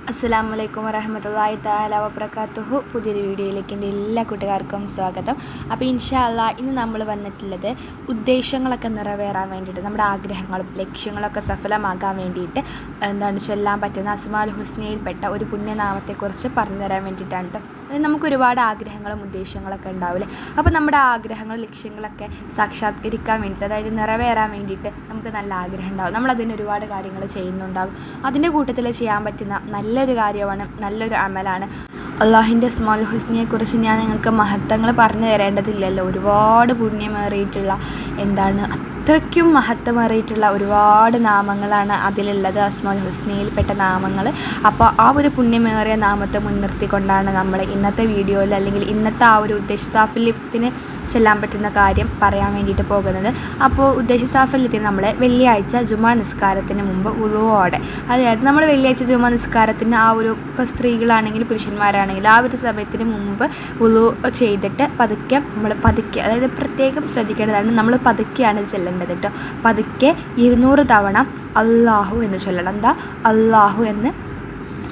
അസ്സലാമു അലൈക്കും വറഹ്മത്തുള്ളാഹി തആല വബറകാതുഹു. പുതിയൊരു വീഡിയോയിലേക്ക് എൻ്റെ എല്ലാ കൂട്ടുകാർക്കും സ്വാഗതം. അപ്പോൾ ഇൻഷാ അല്ലാഹ് ഇന്ന് നമ്മൾ വന്നിട്ടുള്ളത് ഉദ്ദേശങ്ങളൊക്കെ നിറവേറാൻ വേണ്ടിയിട്ട്, നമ്മുടെ ആഗ്രഹങ്ങളും ലക്ഷ്യങ്ങളൊക്കെ സഫലമാകാൻ വേണ്ടിയിട്ട് ചൊല്ലാൻ പറ്റുന്ന അസ്മാഉൽ ഹുസ്നയിൽപ്പെട്ട ഒരു പുണ്യനാമത്തെക്കുറിച്ച് പറഞ്ഞു തരാൻ വേണ്ടിയിട്ടാണ് കേട്ടോ. അത് നമുക്ക് ഒരുപാട് ആഗ്രഹങ്ങളും ഉദ്ദേശങ്ങളൊക്കെ ഉണ്ടാവില്ലേ. അപ്പോൾ നമ്മുടെ ആഗ്രഹങ്ങളും ലക്ഷ്യങ്ങളൊക്കെ സാക്ഷാത്കരിക്കാൻ വേണ്ടിയിട്ട്, അതായത് നിറവേറാൻ വേണ്ടിയിട്ട് നമുക്ക് നല്ല ആഗ്രഹം ഉണ്ടാകും. നമ്മളതിന് ഒരുപാട് കാര്യങ്ങൾ ചെയ്യുന്നുണ്ടാകും. അതിൻ്റെ കൂട്ടത്തിൽ ചെയ്യാൻ പറ്റുന്ന നല്ലൊരു കാര്യമാണ്, നല്ലൊരു അമലാണ്. അള്ളാഹുവിൻ്റെ അസ്മാഉൽ ഹുസ്നയെക്കുറിച്ച് ഞാൻ നിങ്ങൾക്ക് മഹത്വങ്ങൾ പറഞ്ഞു തരേണ്ടതില്ലല്ലോ. ഒരുപാട് പുണ്യമേറിയിട്ടുള്ള അത്രയ്ക്കും മഹത്വമേറിയിട്ടുള്ള ഒരുപാട് നാമങ്ങളാണ് അതിലുള്ളത്, അസ്മാഉൽ ഹുസ്നയിൽപ്പെട്ട നാമങ്ങൾ. അപ്പോൾ ആ ഒരു പുണ്യമേറിയ നാമത്തെ മുൻനിർത്തിക്കൊണ്ടാണ് നമ്മൾ ഇന്നത്തെ വീഡിയോയിൽ, അല്ലെങ്കിൽ ഇന്നത്തെ ആ ഒരു ഉദ്ദേശ സാഫല്യത്തിന് ചെല്ലാൻ പറ്റുന്ന കാര്യം പറയാൻ വേണ്ടിയിട്ട് പോകുന്നത്. അപ്പോൾ ഉദ്ദേശ സാഫല്യത്തിന് നമ്മൾ വെള്ളിയാഴ്ച ജുമാ നിസ്കാരത്തിന് മുമ്പ് വുളുവോടെ, അതായത് നമ്മൾ വെള്ളിയാഴ്ച ജുമാ നിസ്കാരത്തിന് ആ ഒരു, ഇപ്പോൾ സ്ത്രീകളാണെങ്കിലും പുരുഷന്മാരാണെങ്കിലും ആ ഒരു സമയത്തിന് മുമ്പ് വുളു ചെയ്തിട്ട് പതുക്കെ, അതായത് പ്രത്യേകം ശ്രദ്ധിക്കേണ്ടതാണ്, നമ്മൾ പതുക്കെയാണ് ചെല്ലേണ്ടത് കേട്ടോ. പതുക്കെ 200 തവണ അല്ലാഹു എന്ന് ചൊല്ലണം. അല്ലാഹു എന്ന്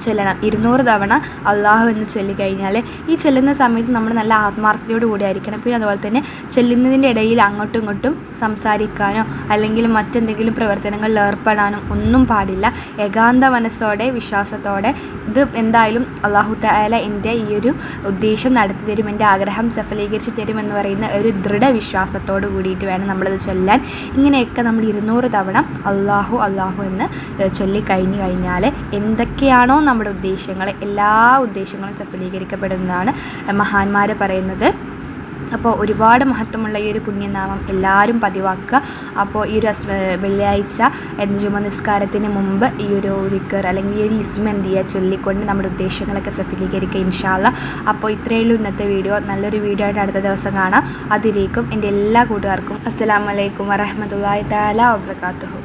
ചൊല്ലണം. 200 തവണ അള്ളാഹു എന്ന് ചൊല്ലിക്കഴിഞ്ഞാൽ, ഈ ചെല്ലുന്ന സമയത്ത് നമ്മൾ നല്ല ആത്മാർത്ഥതയോടു കൂടി ആയിരിക്കണം. പിന്നെ അതുപോലെ തന്നെ ചെല്ലുന്നതിൻ്റെ ഇടയിൽ അങ്ങോട്ടും ഇങ്ങോട്ടും സംസാരിക്കാനോ അല്ലെങ്കിൽ മറ്റെന്തെങ്കിലും പ്രവർത്തനങ്ങളിൽ ഏർപ്പെടാനോ ഒന്നും പാടില്ല. ഏകാന്ത മനസ്സോടെ വിശ്വാസത്തോടെ ഇത് എന്തായാലും അള്ളാഹു തആല എൻ്റെ ഈ ഒരു ഉദ്ദേശം നടത്തി തരും, എൻ്റെ ആഗ്രഹം സഫലീകരിച്ച് തരുമെന്ന് പറയുന്ന ഒരു ദൃഢവിശ്വാസത്തോട് കൂടിയിട്ട് വേണം നമ്മളിത് ചൊല്ലാൻ. ഇങ്ങനെയൊക്കെ നമ്മൾ 200 തവണ അള്ളാഹു അള്ളാഹു എന്ന് ചൊല്ലിക്കഴിഞ്ഞു കഴിഞ്ഞാൽ എന്തൊക്കെയാണോ നമ്മുടെ ഉദ്ദേശങ്ങൾ, എല്ലാ ഉദ്ദേശങ്ങളും സഫലീകരിക്കപ്പെടുന്നതാണ് മഹാന്മാർ പറയുന്നത്. അപ്പോൾ ഒരുപാട് മഹത്വമുള്ള ഈ ഒരു പുണ്യനാമം എല്ലാവരും പതിവാക്കുക. അപ്പോൾ ഈ ഒരു വെള്ളിയാഴ്ച ജുമാ നിസ്കാരത്തിന് മുമ്പ് ഈ ഒരു ദിക്ർ അല്ലെങ്കിൽ ഈ ഒരു ഇസ്മ എന്ത് ചെയ്യുക, ചൊല്ലിക്കൊണ്ട് നമ്മുടെ ഉദ്ദേശങ്ങളൊക്കെ സഫലീകരിക്കുക ഇൻഷാ അല്ലാഹ്. അപ്പോൾ ഇത്രയേ ഉള്ളൂ ഇന്നത്തെ വീഡിയോ. നല്ലൊരു വീഡിയോ ആയിട്ട് അടുത്ത ദിവസം കാണാം. അതിലേക്കും എൻ്റെ എല്ലാ കൂട്ടുകാർക്കും അസ്സലാമു അലൈക്കും വറഹ്മത്തുള്ളാഹി തആല വബറകാതുഹു.